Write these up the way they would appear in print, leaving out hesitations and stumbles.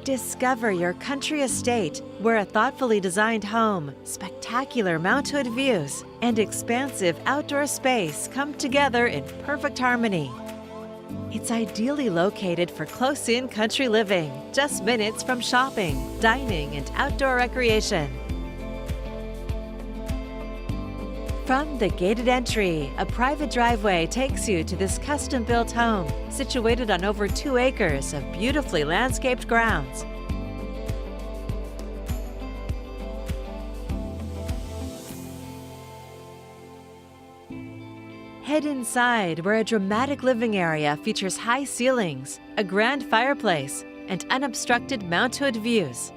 Discover your country estate, where a thoughtfully designed home, spectacular Mount Hood views, and expansive outdoor space come together in perfect harmony. It's ideally located for close-in country living, just minutes from shopping, dining, and outdoor recreation. From the gated entry, a private driveway takes you to this custom-built home, situated on over 2 acres of beautifully landscaped grounds. Head inside, where a dramatic living area features high ceilings, a grand fireplace, and unobstructed Mount Hood views.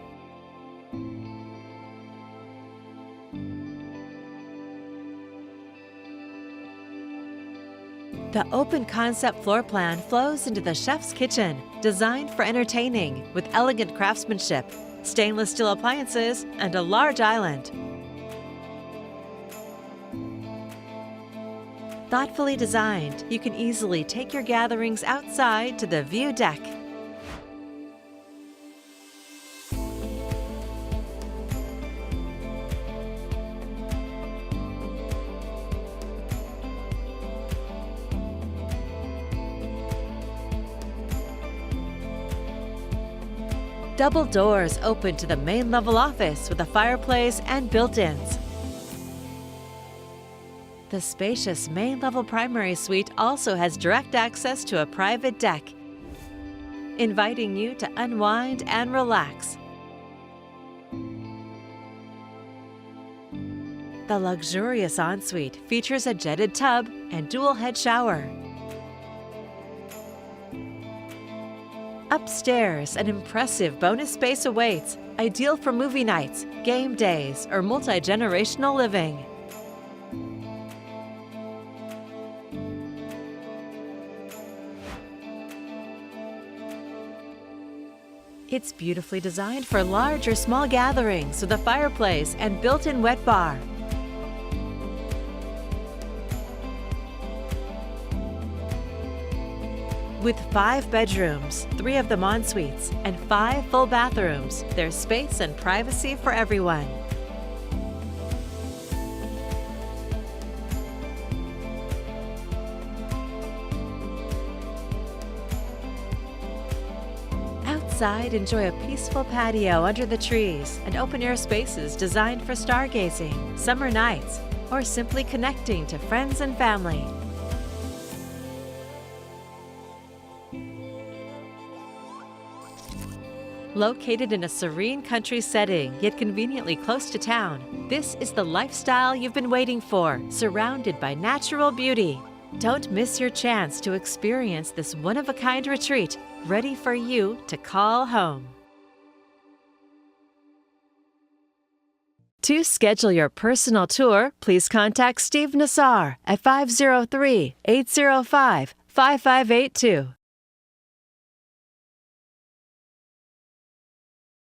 The open-concept floor plan flows into the chef's kitchen, designed for entertaining with elegant craftsmanship, stainless steel appliances, and a large island. Thoughtfully designed, you can easily take your gatherings outside to the view deck. Double doors open to the main level office with a fireplace and built-ins. The spacious main level primary suite also has direct access to a private deck, inviting you to unwind and relax. The luxurious ensuite features a jetted tub and dual head shower. Upstairs, an impressive bonus space awaits, ideal for movie nights, game days, or multi-generational living. It's beautifully designed for large or small gatherings with a fireplace and built-in wet bar. With 5 bedrooms, 3 of them ensuites, and 5 full bathrooms, there's space and privacy for everyone. Outside, enjoy a peaceful patio under the trees and open-air spaces designed for stargazing, summer nights, or simply connecting to friends and family. Located in a serene country setting, yet conveniently close to town, this is the lifestyle you've been waiting for, surrounded by natural beauty. Don't miss your chance to experience this one-of-a-kind retreat, ready for you to call home. To schedule your personal tour, please contact Steve Nassar at 503-805-5582.